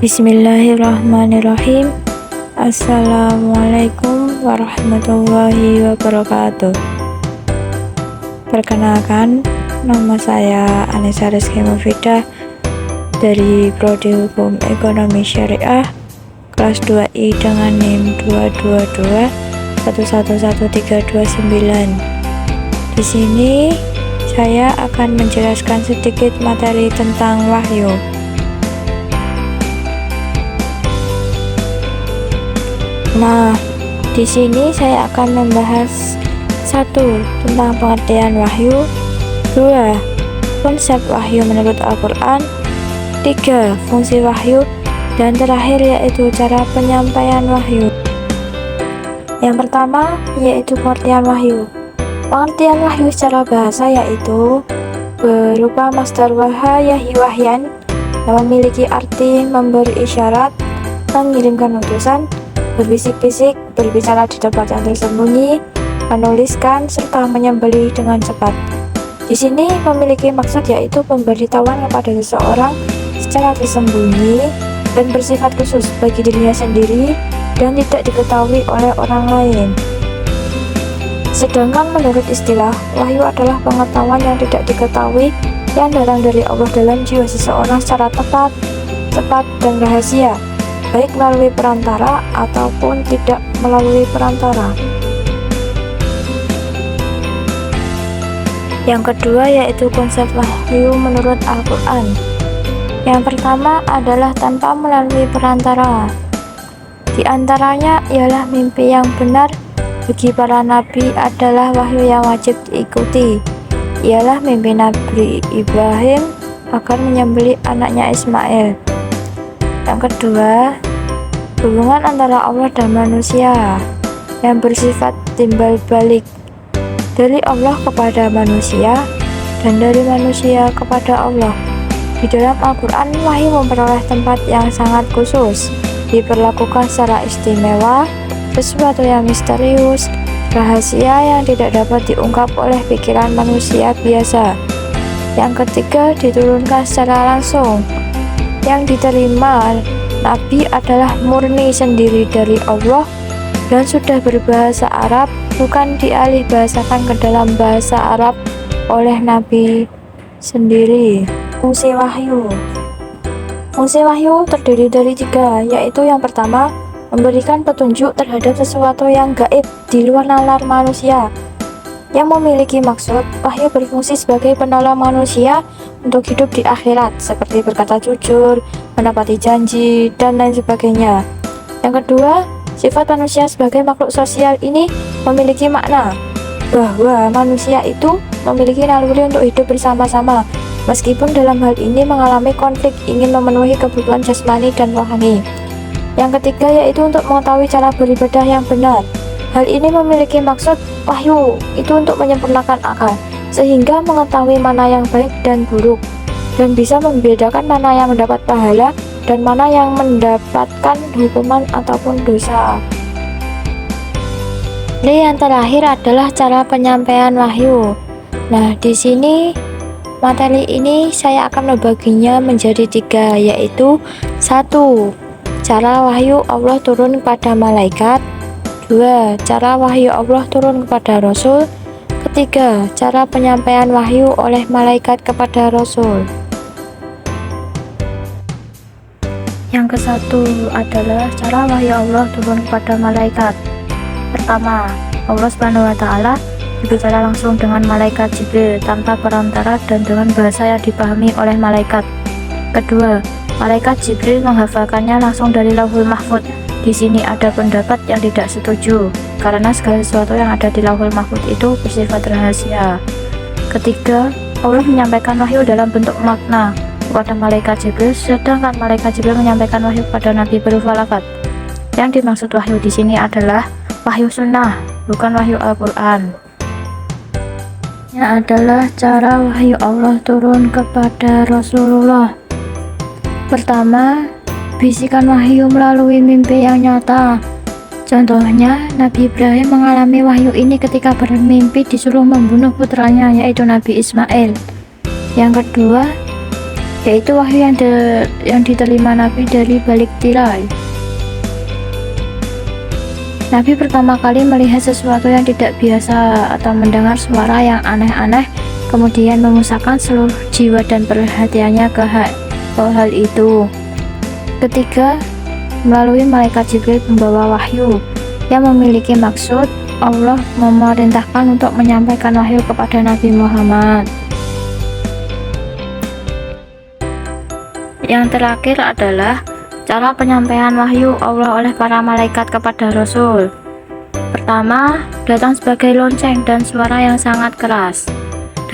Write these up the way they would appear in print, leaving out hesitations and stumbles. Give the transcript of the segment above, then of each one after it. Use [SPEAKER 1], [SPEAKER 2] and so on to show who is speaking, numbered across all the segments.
[SPEAKER 1] Bismillahirrahmanirrahim. Assalamualaikum warahmatullahi wabarakatuh. Perkenalkan, nama saya Anissa Rizky Mufidah dari Prodi Hukum Ekonomi Syariah kelas 2I dengan NIM 222111329. Di sini saya akan menjelaskan sedikit materi tentang wahyu. Nah, di sini saya akan membahas 1. Tentang pengertian wahyu, 2. Konsep wahyu menurut Al-Quran, 3. Fungsi wahyu, dan terakhir yaitu cara penyampaian wahyu. Yang pertama yaitu pengertian wahyu. Pengertian wahyu secara bahasa yaitu berupa masdar waha yahi wahyan yang memiliki arti memberi isyarat, mengirimkan utusan, berbisik-bisik, berbicara di tempat yang tersembunyi, menuliskan, serta menyembelih dengan cepat. Di sini memiliki maksud yaitu pemberitahuan kepada seseorang secara tersembunyi dan bersifat khusus bagi dirinya sendiri dan tidak diketahui oleh orang lain. Sedangkan menurut istilah, wahyu adalah pengetahuan yang tidak diketahui yang datang dari Allah dalam jiwa seseorang secara tepat, cepat, dan rahasia, baik melalui perantara ataupun tidak melalui perantara. Yang kedua yaitu konsep wahyu menurut Al-Quran. Yang pertama adalah tanpa melalui perantara. Di antaranya ialah mimpi yang benar bagi para nabi adalah wahyu yang wajib diikuti. Ialah mimpi Nabi Ibrahim agar menyembelih anaknya Ismail. Yang kedua, hubungan antara Allah dan manusia yang bersifat timbal balik dari Allah kepada manusia dan dari manusia kepada Allah. Di dalam Al-Quran, wahyu memperoleh tempat yang sangat khusus, diperlakukan secara istimewa, sesuatu yang misterius, rahasia yang tidak dapat diungkap oleh pikiran manusia biasa. Yang ketiga, diturunkan secara langsung. Yang diterima Nabi adalah murni sendiri dari Allah dan sudah berbahasa Arab, bukan dialih bahasakan ke dalam bahasa Arab oleh Nabi sendiri. Fungsi wahyu. Fungsi wahyu terdiri dari 3, yaitu yang pertama, memberikan petunjuk terhadap sesuatu yang gaib di luar nalar manusia. Yang memiliki maksud, wahyu berfungsi sebagai penolong manusia untuk hidup di akhirat, seperti berkata jujur, menepati janji, dan lain sebagainya. Yang kedua, sifat manusia sebagai makhluk sosial ini memiliki makna bahwa manusia itu memiliki naluri untuk hidup bersama-sama, meskipun dalam hal ini mengalami konflik ingin memenuhi kebutuhan jasmani dan rohani. Yang ketiga yaitu untuk mengetahui cara beribadah yang benar. Hal ini memiliki maksud wahyu itu untuk menyempurnakan akal, sehingga mengetahui mana yang baik dan buruk, dan bisa membedakan mana yang mendapat pahala dan mana yang mendapatkan hukuman ataupun dosa. Ini yang terakhir adalah cara penyampaian wahyu. Nah, di sini materi ini saya akan membaginya menjadi 3, yaitu 1. Cara wahyu Allah turun kepada malaikat, 2. Cara wahyu Allah turun kepada Rasul, ketiga, cara penyampaian wahyu oleh malaikat kepada Rasul. Yang ke-1 adalah cara wahyu Allah turun kepada malaikat. Pertama, Allah SWT berbicara langsung dengan malaikat Jibril tanpa perantara dan dengan bahasa yang dipahami oleh malaikat. Kedua, malaikat Jibril menghafalkannya langsung dari Lauhul Mahfuz. Di sini ada pendapat yang tidak setuju, karena segala sesuatu yang ada di Lauhul Mahfuz itu bersifat rahasia. Ketiga, Allah menyampaikan wahyu dalam bentuk makna kepada malaikat Jibril, sedangkan malaikat Jibril menyampaikan wahyu kepada Nabi berupa lafaz. Yang dimaksud wahyu di sini adalah wahyu sunnah, bukan wahyu Al-Quran. Ini adalah cara wahyu Allah turun kepada Rasulullah. Pertama, bisikan wahyu melalui mimpi yang nyata. Contohnya, Nabi Ibrahim mengalami wahyu ini ketika bermimpi disuruh membunuh putranya, yaitu Nabi Ismail. Yang kedua, yaitu wahyu yang diterima Nabi dari balik tirai. Nabi pertama kali melihat sesuatu yang tidak biasa atau mendengar suara yang aneh-aneh, kemudian memusatkan seluruh jiwa dan perhatiannya ke hal itu. Ketiga, melalui malaikat Jibril pembawa wahyu yang memiliki maksud. Allah memerintahkan untuk menyampaikan wahyu kepada Nabi Muhammad. Yang terakhir adalah cara penyampaian wahyu Allah oleh para malaikat kepada Rasul. Pertama, datang sebagai lonceng dan suara yang sangat keras.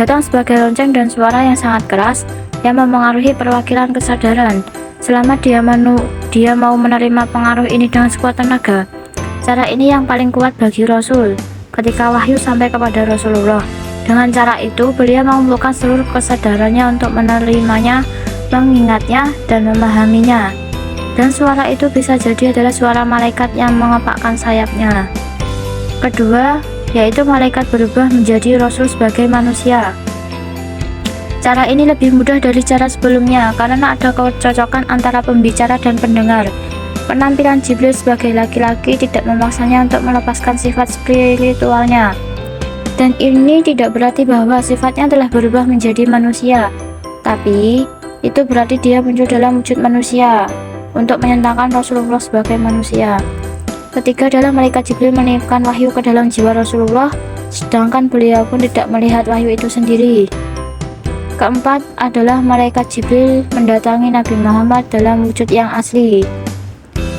[SPEAKER 1] Datang sebagai lonceng dan suara yang sangat keras yang memengaruhi perwakilan kesadaran. Selama dia mau menerima pengaruh ini dengan sekuat tenaga. Cara ini yang paling kuat bagi Rasul ketika wahyu sampai kepada Rasulullah. Dengan cara itu, beliau mengumpulkan seluruh kesadarannya untuk menerimanya, mengingatnya, dan memahaminya. Dan suara itu bisa jadi adalah suara malaikat yang mengepakkan sayapnya. Kedua, yaitu malaikat berubah menjadi Rasul sebagai manusia. Cara ini lebih mudah dari cara sebelumnya karena ada kecocokan antara pembicara dan pendengar. Penampilan Jibril sebagai laki-laki tidak memaksanya untuk melepaskan sifat spiritualnya. Dan ini tidak berarti bahwa sifatnya telah berubah menjadi manusia, tapi itu berarti dia muncul dalam wujud manusia untuk menyentakan Rasulullah sebagai manusia. Ketiga adalah malaikat Jibril meniupkan wahyu ke dalam jiwa Rasulullah, sedangkan beliau pun tidak melihat wahyu itu sendiri. Keempat adalah malaikat Jibril mendatangi Nabi Muhammad dalam wujud yang asli.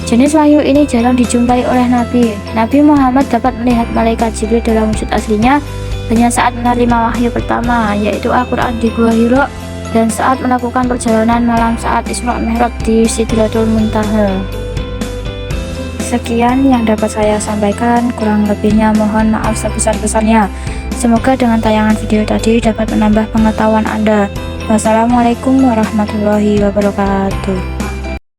[SPEAKER 1] Jenis wahyu ini jarang dijumpai oleh Nabi. Nabi Muhammad dapat melihat malaikat Jibril dalam wujud aslinya hanya saat menerima wahyu pertama, yaitu Al-Quran di Gua Hira, dan saat melakukan perjalanan malam saat Isra Mi'raj di Sidratul Muntaha. Sekian yang dapat saya sampaikan, kurang lebihnya mohon maaf sebesar-besarnya. Semoga dengan tayangan video tadi dapat menambah pengetahuan Anda. Wassalamualaikum warahmatullahi wabarakatuh.